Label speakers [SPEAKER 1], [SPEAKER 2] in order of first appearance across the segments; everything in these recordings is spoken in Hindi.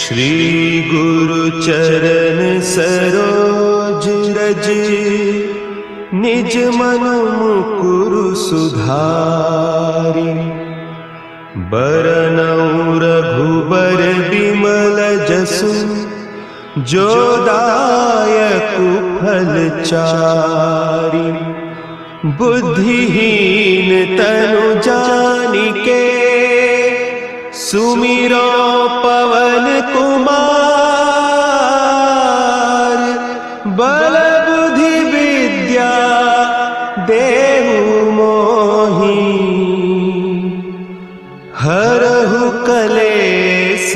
[SPEAKER 1] श्री गुरु चरण सरोज रज, निज मन मुकुरु सुधारि। बरनउँ रघुबर बिमल जसु, जो दायकु फल चारि। बुद्धिहीन तनु जानिके, सुमिरो पवन कुमार। बल बुद्धि विद्या देहु मोहि, हरहु कलेस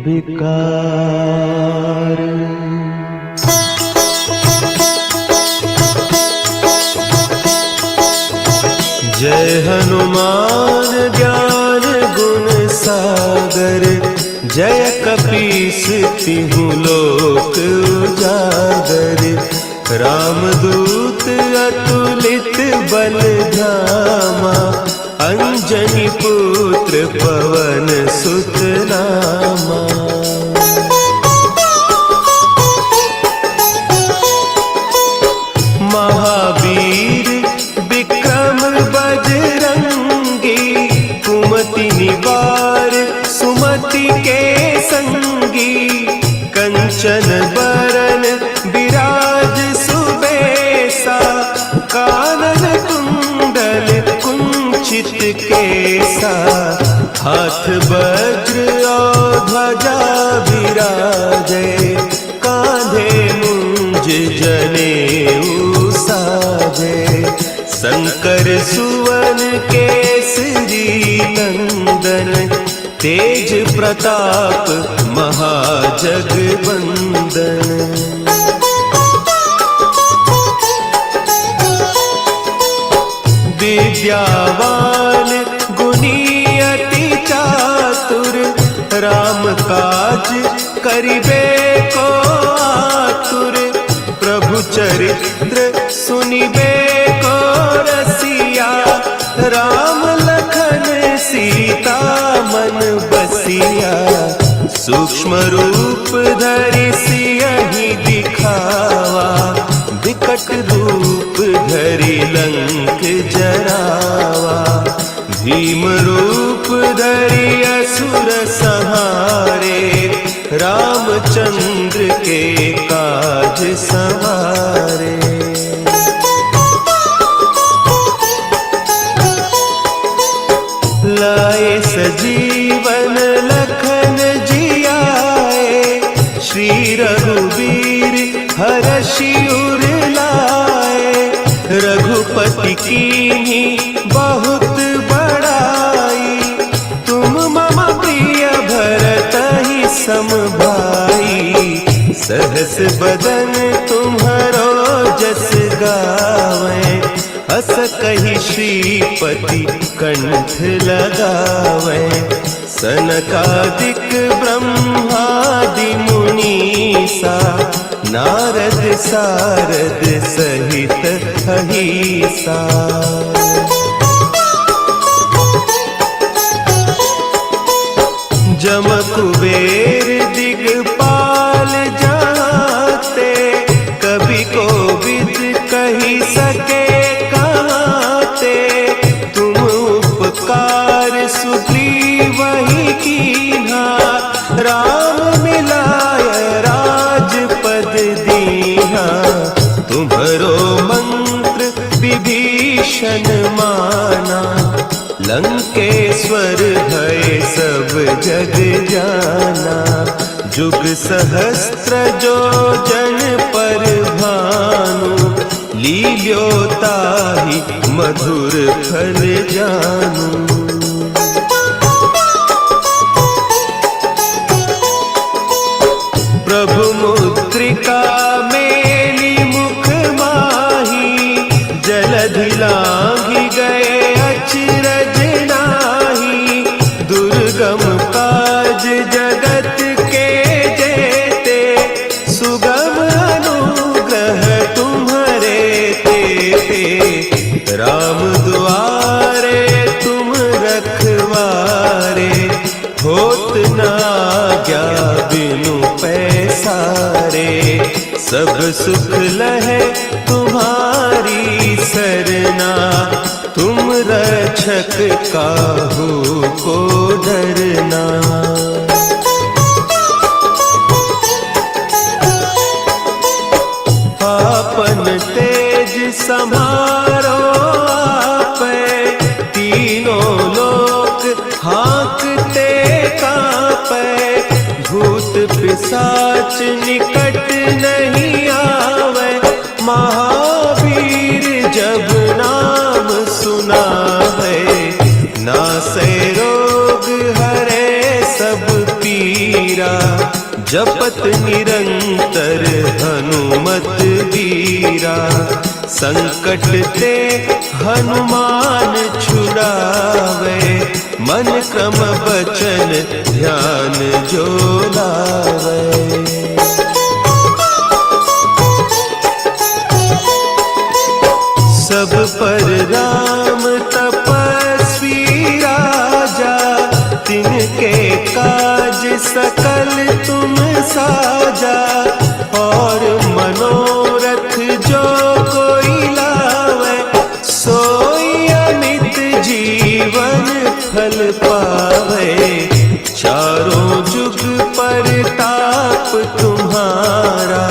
[SPEAKER 1] विकार। जय हनुमान ज्ञान गुण सागर, जय कपीस तिहु लोक उजागर। रामदूत अतुलित बल धामा, अंजनी पुत्र पवन सुत नामा। महावीर विक्रम बजरंगी, कुमति निवार सुमति के संगी। कंचन बरन विराज सुबेसा, कानन कुंडल कुंचित केसा। हाथ वज्र और ध्वजा विराजे, कांधे मुंज जनेऊ साजे। शंकर सुवन केसरी नंदन, तेज प्रताप महाजगवंदन। विद्यावान गुणी अति चातुर, राम काज करिबे को आतुर। प्रभु चरित्र सुनिबे को रसिया, राम लखन सीता मन बसिया। सूक्ष्म रूप धरि सियहि दिखावा, विकट रूप धरि लंक जरावा। भीम रूप धरि असुर संहारे, रामचंद्र के काज सवारे। लाए सजीवन लखन जियाए, श्री रघुवीर हरषि उर लाए। रघुपति कीन्ही बहुत बड़ाई, तुम मम प्रिय भरतहि सम भाई। सहस बदन तुम्हरो जस गावें, अस कहि श्रीपति कंठ लगावें। सनकादिक ब्रह्मादि मुनीसा, नारद सारद सहित अहीसा। जम कुबेर दिगपाल जाते, कवि कोविद कहि सके कहते। तुम उपकार सुग्रीवहि कीन्हा, राम मिलाय राजपद दीन्हा। तुम्हरो मंत्र विभीषण माना, लंकेश्वर भय सब जग जाना। जुग सहस्त्र जो जन पर भानु, लील्यो ताहि मधुर फल जानू। प्रभु मुद्रिका मेली मुख माही, जलधि लांघि गए अचरज नाही। दुर्गम काज जगत के जेते, सुगम अनुग्रह तुम्हरे तेते। राम दुआरे तुम रखवारे, होत न आज्ञा बिनु पैसारे, सब सुख लहे तुम्हारी सरना, तुम रक्षक काहू को डरना। आपन तेज समारो आपे, तीनों लोक हाँकते कांपे, भूत पिशाच निकट नहीं आवे, महावीर जब नाम सुनावे, नासे रोग हरे सब पीरा, जपत निरंतर हनुमत वीरा, संकट ते हनुमान छुड़ावे, मन क्रम बचन ध्यान जो लावे। सब पर राम तपस्वी राजा, तिनके काज सकल तुम साजा, और मनोरथ जो कोई लावे, सोई अमित जीवन फल पावे, चारों जुग परताप तुम्हारा,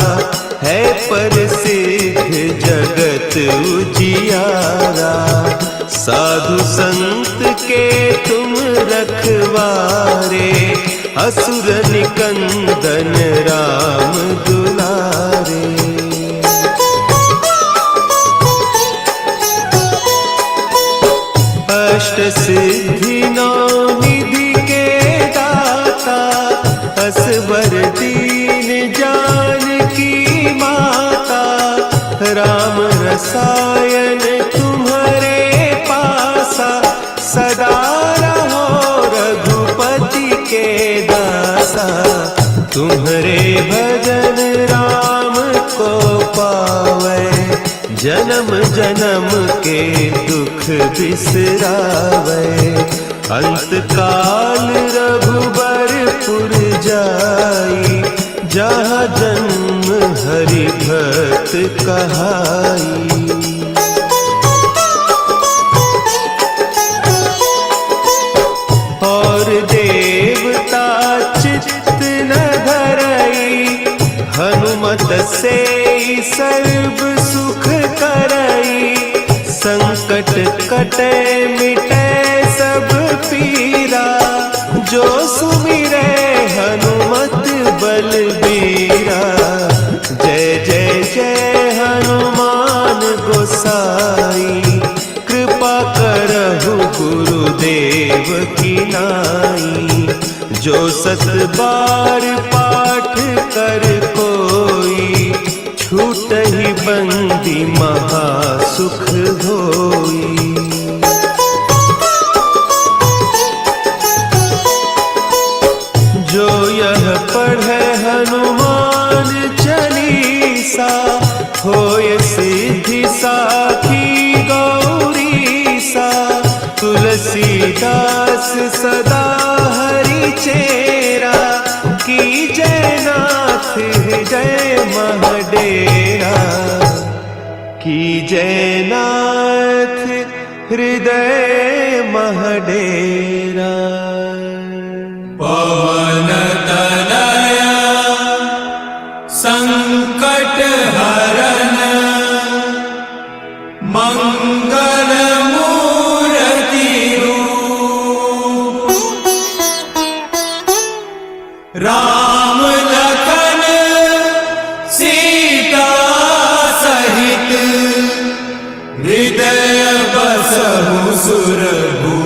[SPEAKER 1] है प्रसिद्ध जगत उजियारा, साधु संत के तुम रखवारे, असुर निकंदन राम दुलारे। अष्ट सिद्धि नौ निधि के दाता, असवर दीन जानकी माता, राम रसायन तुम्हारे पासा, सदा रहो रघुपति के दासा, तुम्हारे भजन राम को पावे, जन्म जन्म के दुख बिसरावे, अंत काल रघुबरपुर जाई, जहाँ जन्म हरि भक्त कहाई। और देवता चित्त न धरई, हनुमत से सर्व सुख करई, संकट कटे मिटे सब पीरा, जो सुमिरे हनुमत बलबीरा, जय जय जय हनुमान गोसाई, कृपा करहु गुरुदेव की नाई, जो सत बार पाठ कर कोई, छूटहि बंदी महासुख होई। जो यह पढ़े हनुमान चालीसा, होय सिद्धि साखी गौरीसा, तुलसीदास सदा हरि चेरा, की जय नाथ हृदय महडेरा, की जय नाथ हृदय महडेरा।
[SPEAKER 2] पवन तनया संकट हरन, मंगल मूर्ति रूप, राम लखन सीता सहित, हृदय बसहु सुरभूप।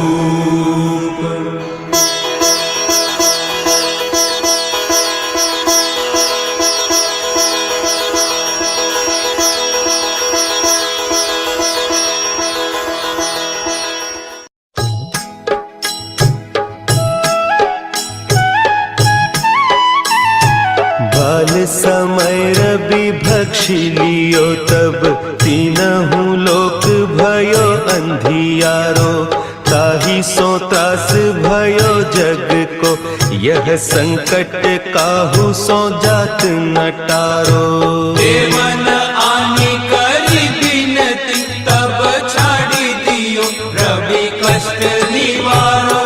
[SPEAKER 1] समय रवि भक्षी लियो, तब तीनहु लोक भयो अंधियारो, ताहि सो त्रास भयो जग को यह संकट काहू सो जात न टारो।
[SPEAKER 2] देवन आनी करी बिनती तब छाड़ी दियो रवि कष्ट निवारो।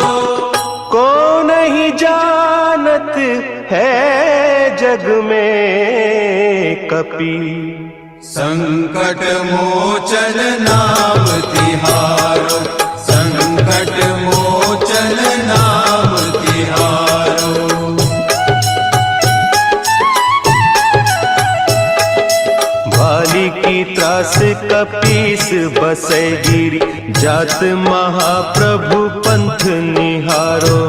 [SPEAKER 1] को नहीं जानत है जग में कपि
[SPEAKER 2] संकट मोचन नाम तिहारो। संकट मोचन नाम तिहारो।
[SPEAKER 1] भाली की त्रास कपीस बसै गिरी जात महाप्रभु पंथ निहारो।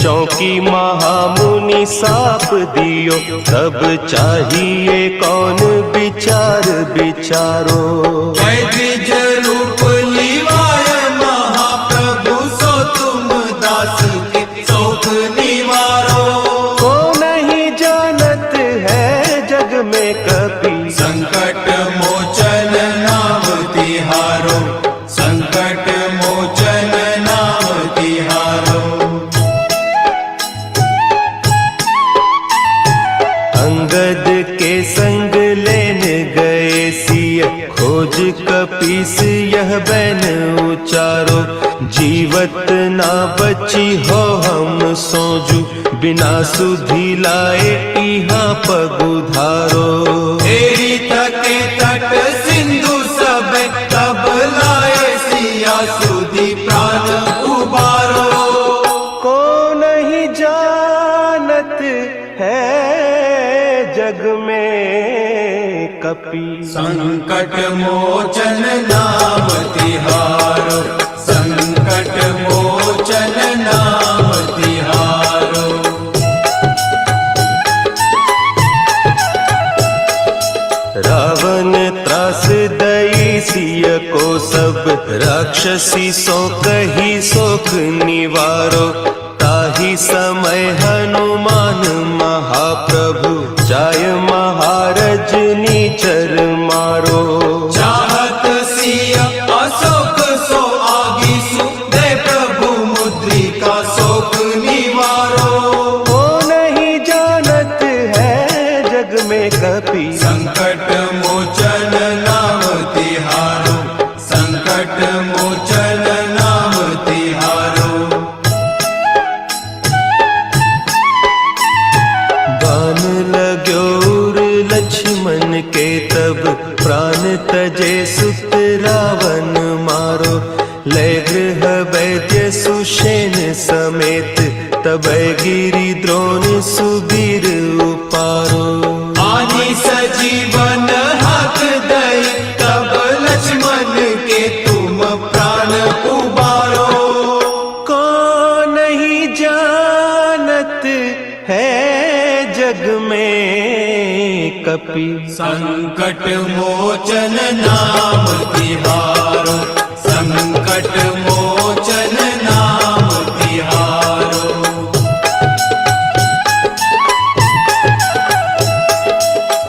[SPEAKER 1] चौकी महामुनि साप दियो तब चाहिए कौन विचार विचारो।
[SPEAKER 2] द्विज रूप लिवाय महाप्रभु सो तुम दास के शोक निवारो।
[SPEAKER 1] को नहीं जानत है जग में कपि
[SPEAKER 2] संकट मोचन नाम तिहारो। संकट मोचन नाम तिहारो।
[SPEAKER 1] अंगद के संग लेन गए सिय खोज कपीस यह बैन उचारो। जीवत ना बची हो हम सोजू बिना सुधि लाए इहाँ पगुधारो।
[SPEAKER 2] तेरी तके तट सिंधु सब तब लाए सिया सुधि प्राण उबारो।
[SPEAKER 1] को नहीं जानत है जग में कपि
[SPEAKER 2] संकट मोचन नाम तिहारो। संकट मोचन नाम तिहारो।
[SPEAKER 1] रावण त्रास दई सिय को सब राक्षसी सो कही सोख निवारो। ताही समय हनुमान महाप्रभु जाय महारज नीचर मारो।
[SPEAKER 2] चाहत सिया अशोक सो आगी सुदे प्रभु मुद्रिका शोक निवारो।
[SPEAKER 1] को नहीं जानत है जग में कपि
[SPEAKER 2] संकट मोचन नाम तिहारो। संकट मोचन नाम तिहारो।
[SPEAKER 1] बान लाग्यो उर लक्ष्मण के तब प्राण तजे सुत रावण मारो। लय गृह वैद्य सुषेण समेत तब गिरि द्रोण सुबीर उपारो।
[SPEAKER 2] आनी सजीवन हाथ दई तब लक्ष्मण के तुम प्राण उबारो।
[SPEAKER 1] को नहीं जानत है जग में कपि
[SPEAKER 2] संकट मोचन नाम तिहारो। संकट मोचन नाम तिहारो।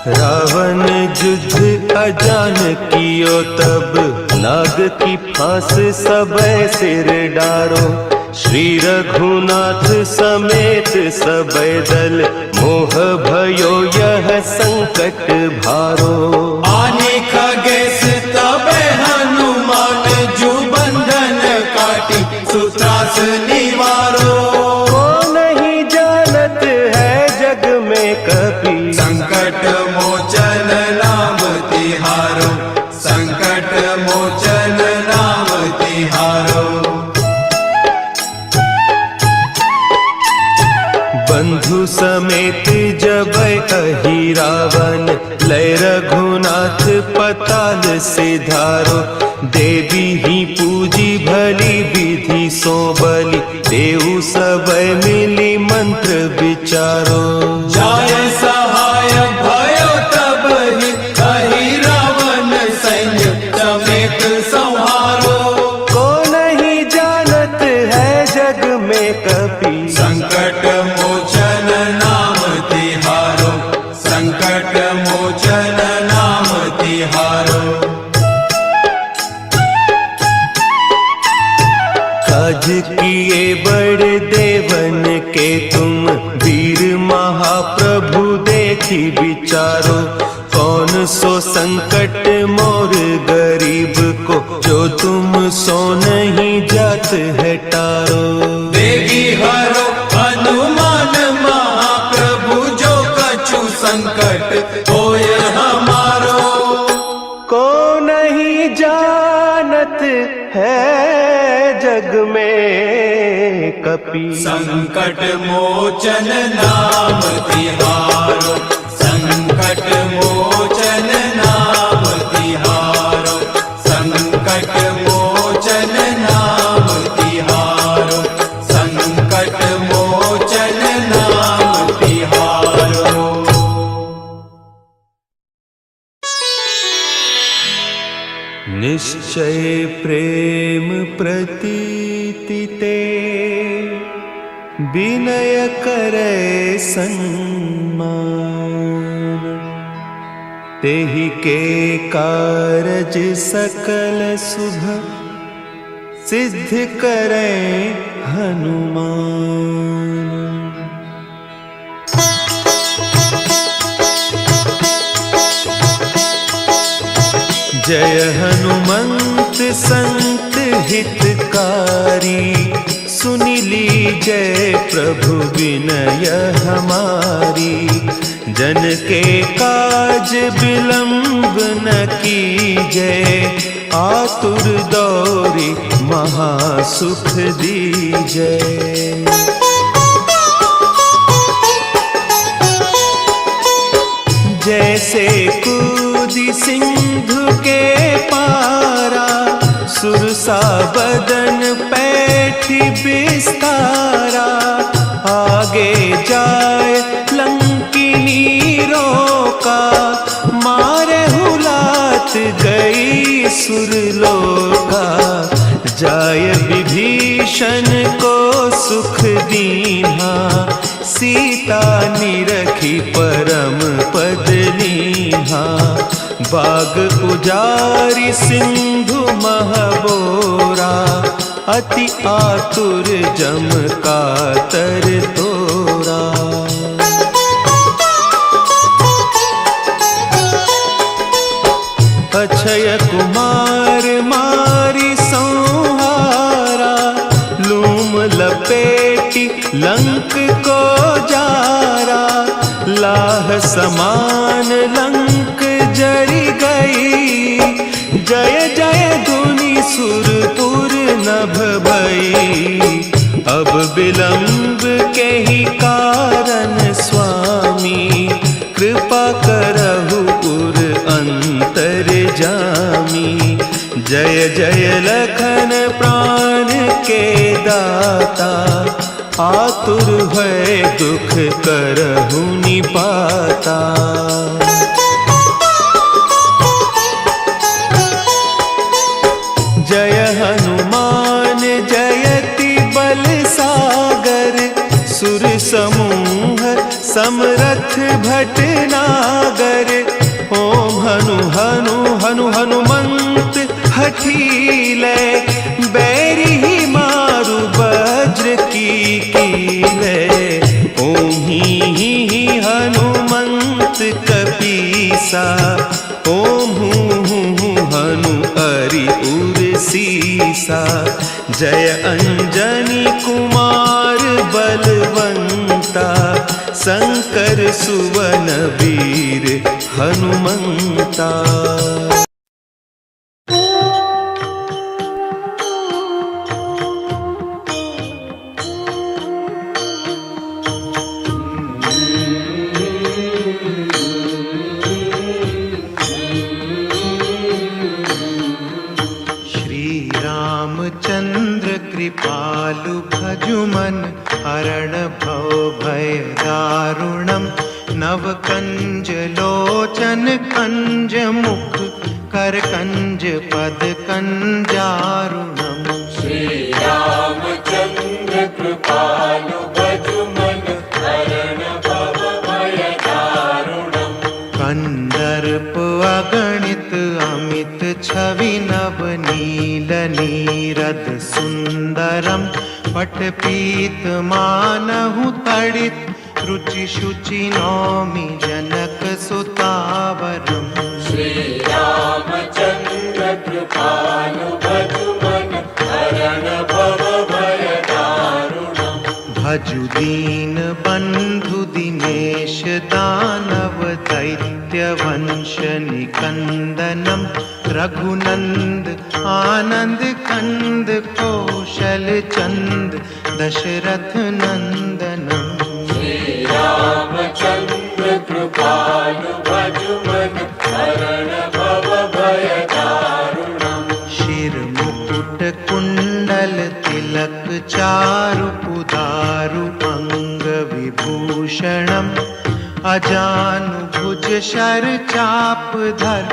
[SPEAKER 1] रावण युद्ध अजान कियो तब नाग की फांस सबे सिर डारो। श्री रघुनाथ समेत सबे दल मोह भयो यह संकट भारो।
[SPEAKER 2] आने खगेश तबे हनुमान जो बंधन काटी सुत्रास निवारो।
[SPEAKER 1] को नहीं जानत है जग में कपि
[SPEAKER 2] संकट मोचन नाम तिहारो। संकट मोचन नाम तिहारो।
[SPEAKER 1] बंधु समेत जब अहि रावण लय रघुनाथ पताल सिधारो। देवी ही पूजी भली विधि सो बलि देऊ सब मिली मंत्र विचारो।
[SPEAKER 2] जाय सहाय भयो तब ही कही रावण सैन्य समेत संहारो।
[SPEAKER 1] को नहीं जानत है जग में कपि
[SPEAKER 2] संकट मोचन नाम तिहारो। संकट मोचन नाम तिहारो।
[SPEAKER 1] काज किए बड़ देवन के तुम वीर महाप्रभु देखी विचारो, कौन सो संकट मोर गरीब को, जो तुम सो नहीं जात है टारो।
[SPEAKER 2] देगी हरो हनुमान महाप्रभु, जो कछु संकट होय हमारो।
[SPEAKER 1] को नहीं जानत है जग में कपि,
[SPEAKER 2] संकट मोचन नाम तिहारो, संकट मोचन नाम तिहारो, संकट मोचन नाम तिहारो, संकट मोचन नाम तिहारो।
[SPEAKER 1] निश्चय प्रेम प्रतीति ते, विनय करे सन्मान, तेहि के कारज सकल शुभ, सिद्ध करे हनुमान। जय हनुमंत संत हितकारी, सुनि लीजय प्रभु विनय हमारी। जन के काज विलंब न कीजय, आतुर दौरी महासुख दीजय। जैसे कूदी सिंधु के पारा, सुरसा बदन पैठी बिस्तारा। आगे जाए लंकिनी रोका, मारे हुलात गई सुरलोका। जाय विभीषण को सुख दीन्हा, सीता निरखी परम पद लीन्हा। बाग उजारी सिंधु महबोरा, अति आतुर जम कातर तोरा। अक्षय कुमार मारी संहारा, लूम लपेटी लंक को जारा। लाह समान लंक जरी गई, जय जय धुनि सुरपुर नभ भई। अब विलंब के ही कारण स्वामी, कृपा करहु उर अंतर जामी। जय जय लखन प्राण के दाता, आतुर है दुख करहु निपाता। जय हनुमान जयति बल सागर, सुर समूह समरथ भटनागर। ओम हनु हनु हनु हनुमंत हठीले, बैरी ही मारु वज्र की कीले। ओम ही हनुमंत कपीसा, ओम हूँ हनु अरि उर सीसा। जय अंजनी कुमार बलवंता, शंकर सुवन वीर हनुमंता।
[SPEAKER 3] रामचंद्र कृपालु भजुमन, हरण भव भय दारुणम। नव कंज लोचन कंज मुख, कर कंज पद कंजारुणम।
[SPEAKER 2] श्री रामचंद्र कृपालु भजुमन, हरण भव भय दारुणम।
[SPEAKER 3] कंदर्प अगणित अमित छवि, नव नील नीरद सुंदरम। मठ पीत मानहु तड़ित रुचि शुचि नौमि जनक सुतावरम
[SPEAKER 2] श्री रामचंद्र कृपालु भजुमन हरण भव भय दारुणम
[SPEAKER 3] भजु दीन बंधु दिनेश दानव दैत्य वंश निकंदनम रघुनंद आनंद कंद कौशल चंद दशरथ नंदनम
[SPEAKER 2] श्री रामचंद्र कृपालु भजुमन हरण भव भय दारुणम
[SPEAKER 3] शिर मुकुट कुंडल तिलक चारु उदारु अंग विभूषणम अजानु भुज शर चाप धर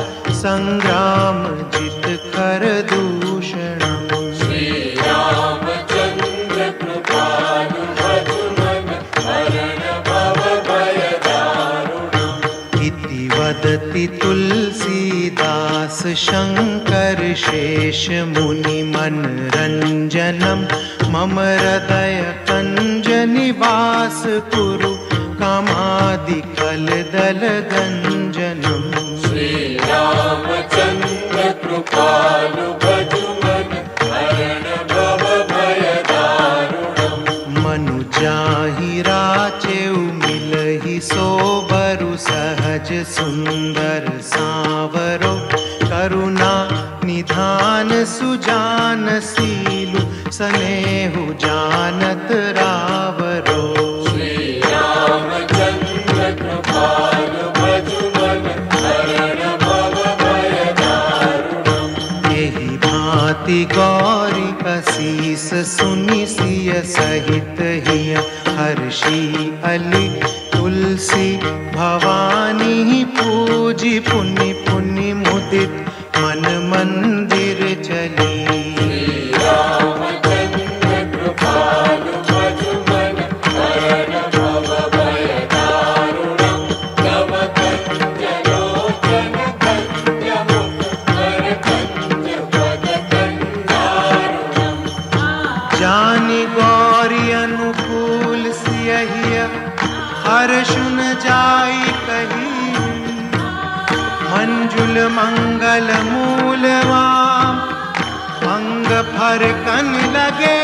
[SPEAKER 3] संग्राम जित कर दूषणम
[SPEAKER 2] श्री रामचंद्र कृपालु भजुमन हरण भव भय दारुणम
[SPEAKER 3] इति वदति तुलसीदास शंकर शेष मुनि मनरंजनम मम हृदय कंज निवास कुरु कामादि कलदल गंजनम
[SPEAKER 2] श्री रामचंद्र कृपालु भजुमन हरण भव भय दारुणम
[SPEAKER 3] मनु जाहि राचेउ मिलहि सोबरु सहज सुंदर सावरो करुणा निधान सुजान सीलु सनेहु जानत रावरो
[SPEAKER 2] श्री रामचंद्र कृपालु भजुमन हरण भव भय दारुणम
[SPEAKER 3] एहि भांति गौरी असीस सुनि सिय सहित हिय हर्षि अली तुलसी भवानी पूजी पुनि पुनि मुदित मन मंदिर चली
[SPEAKER 2] श्री रामचंद्र कृपालु भजुमन हरण भव भय दारुणम तव कंज लोचन कंज मुख कर कंज पद कंदारुणम
[SPEAKER 3] जानि गौरी अनुकूल सियहिय हर्षुन जाई कही मंजुल मंगल मूलवा अंग फर कन लगे